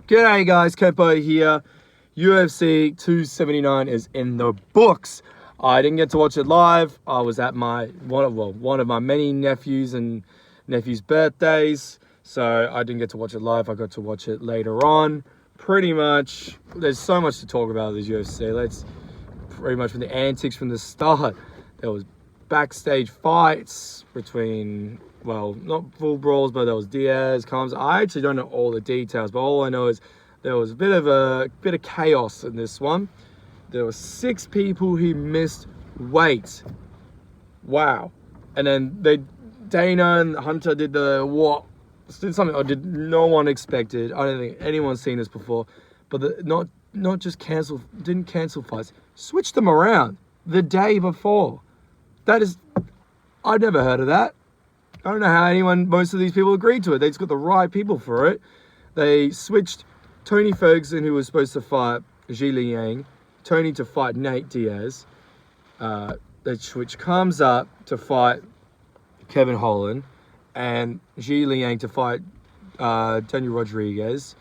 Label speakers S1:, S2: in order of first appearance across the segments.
S1: G'day guys, Kempo here. UFC 279 is in the books. I didn't get to watch it live. I was at one of my many nephews' birthdays, so I didn't get to watch it live. I got to watch it later on. Pretty much, there's so much to talk about this UFC. Let's pretty much from the antics from the start. There was backstage fights between, well, not full brawls, but there was Diaz, Combs. I actually don't know all the details, but all I know is there was a bit of chaos in this one. There were 6 people who missed weight. Wow. And then Dana and Hunter did something no one expected. I don't think anyone's seen this before. But not just didn't cancel fights, switched them around the day before. I'd never heard of that. I don't know how most of these people agreed to it. They just got the right people for it. They switched Tony Ferguson, who was supposed to fight Zhilei Yang, Tony to fight Nate Diaz. They switched Combs up to fight Kevin Holland, and Zhilei Yang to fight Daniel Rodriguez.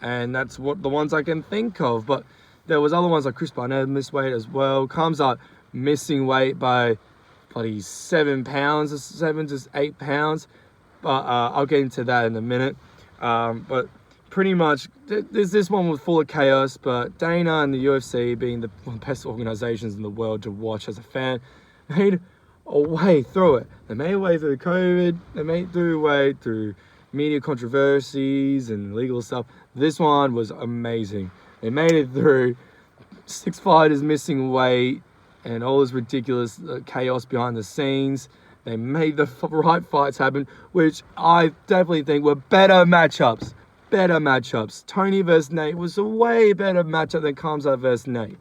S1: And that's the ones I can think of. But there was other ones like Chris Barnett missed weight as well. Combs up missing weight by 7 pounds or 7 to 8 pounds. But I'll get into that in a minute. But pretty much, this one was full of chaos. But Dana and the UFC, being one of the best organizations in the world to watch as a fan, made a way through it. They made a way through COVID. They made a way through media controversies and legal stuff. This one was amazing. They made it through 6 fighters missing weight and all this ridiculous chaos behind the scenes. They made the right fights happen, which I definitely think were better matchups. Tony versus Nate was a way better matchup than Khamzat versus Nate.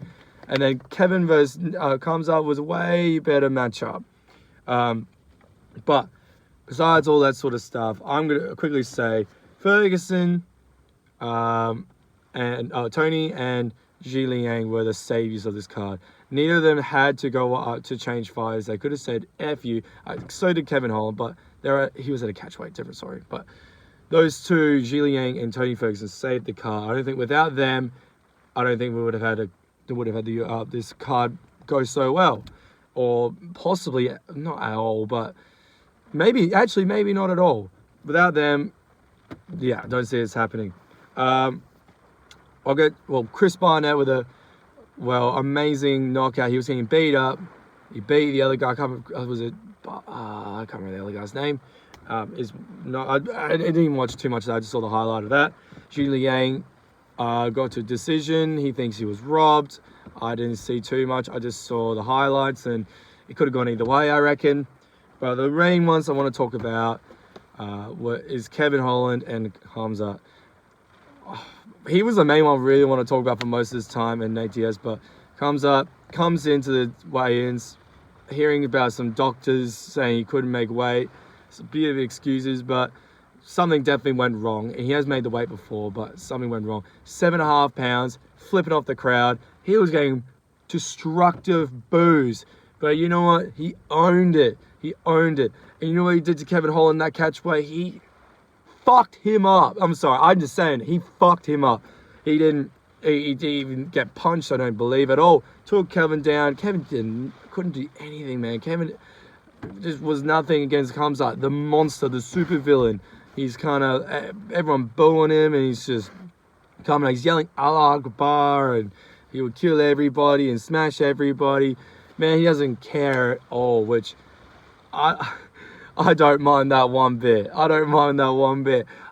S1: And then Kevin versus Khamzat was a way better matchup. But besides all that sort of stuff, I'm going to quickly say Ferguson and Tony and Zhilei Yang were the saviors of this card. Neither of them had to go up to change fighters. They could have said F you. So did Kevin Holland, but he was at a catchweight, different story. But those two, Zhilei Yang and Tony Ferguson, saved the card. I don't think without them, we would have had this card go so well. Or possibly, not at all, but maybe not at all. Without them, yeah, I don't see it's happening. Chris Barnett with amazing knockout. He was getting beat up. He beat the other guy. I can't remember the other guy's name. I didn't even watch too much of that. I just saw the highlight of that. Zhilei Yang got to a decision. He thinks he was robbed. I didn't see too much. I just saw the highlights, and it could have gone either way, I reckon. But the main ones I want to talk about is Kevin Holland and Khamzat. He was the main one I really want to talk about for most of this time, and Nate Diaz, but comes into the weigh-ins, hearing about some doctors saying he couldn't make weight. It's a bit of excuses, but something definitely went wrong. And he has made the weight before, but something went wrong. 7.5 pounds, flipping off the crowd. He was getting destructive boos. But you know what? He owned it. And you know what he did to Kevin Holland in that catchweight? He fucked him up. I'm sorry, I'm just saying, he fucked him up. He didn't even get punched, I don't believe at all. Took Kevin down. Kevin couldn't do anything, man. Kevin just was nothing against Khamzat, the monster, the super villain. He's kind of, everyone booing him, and he's just coming, he's yelling Allah Akbar, and he would kill everybody and smash everybody. Man, he doesn't care at all, which I don't mind that one bit.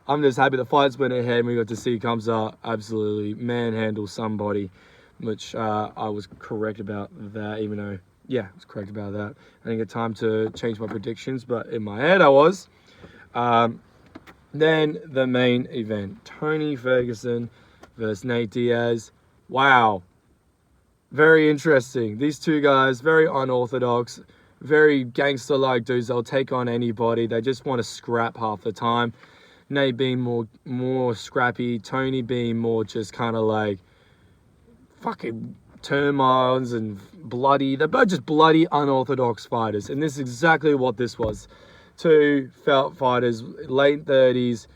S1: I'm just happy the fights went ahead and we got to see Khamzat absolutely manhandle somebody, which I was correct about that, even though, yeah, I was correct about that. I didn't get time to change my predictions, but in my head I was. Then the main event, Tony Ferguson versus Nate Diaz. Wow. Very interesting. These two guys, very unorthodox, very gangster-like dudes. They'll take on anybody. They just want to scrap half the time. Nate being more scrappy. Tony being more just kind of like fucking turmoils and bloody. They're both just bloody, unorthodox fighters. And this is exactly what this was. Two fighters, late 30s,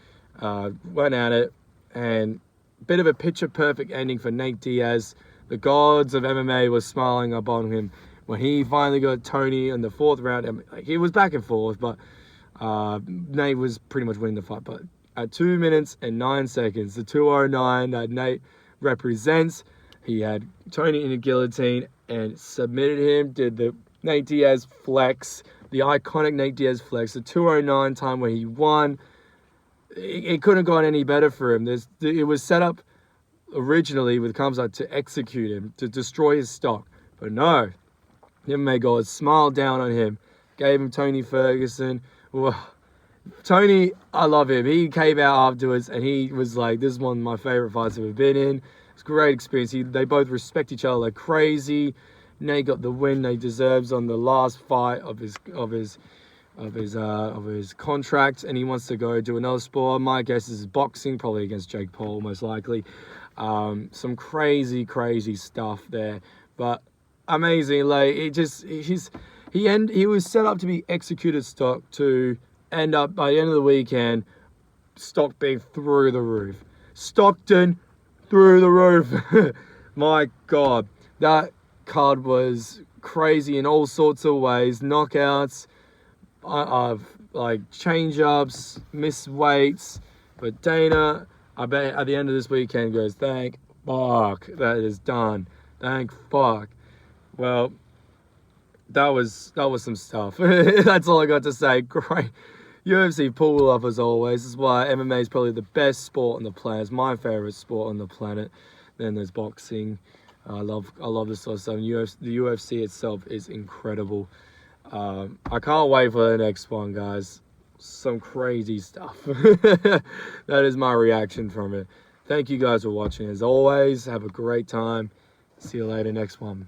S1: went at it. And bit of a picture-perfect ending for Nate Diaz. The gods of MMA were smiling upon him when he finally got Tony in the 4th round. And he was back and forth, but Nate was pretty much winning the fight. But at 2 minutes and 9 seconds, the 2:09 that Nate represents, he had Tony in a guillotine and submitted him, did the Nate Diaz flex, the iconic Nate Diaz flex, the 2:09 time where he won. It couldn't have gone any better for him. It was set up originally with Khamzat to execute him, to destroy his stock. But no, the MMA gods smiled down on him, gave him Tony Ferguson. Well, Tony, I love him. He came out afterwards and he was like, this is one of my favorite fights I've ever been in. It's a great experience. They both respect each other like crazy. Nate got the win Nate deserves on the last fight of his contract, and he wants to go do another sport. My guess is boxing, probably against Jake Paul, most likely. Some crazy stuff there, but amazing. Like he was set up to be executed stock to end up by the end of the weekend, stock being through the roof. Stockton through the roof. My God, that card was crazy in all sorts of ways. Knockouts, like change-ups, missed weights. But Dana, I bet at the end of this weekend goes, thank fuck that is done. Thank fuck. Well, that was some stuff. That's all I got to say. Great. UFC pull up as always. This is why MMA is probably the best sport on the planet. It's my favorite sport on the planet. Then there's boxing. I love this sort of stuff. The UFC itself is incredible. I can't wait for the next one, guys. Some crazy stuff. That is my reaction from it. Thank you guys for watching. As always, have a great time. See you later next one.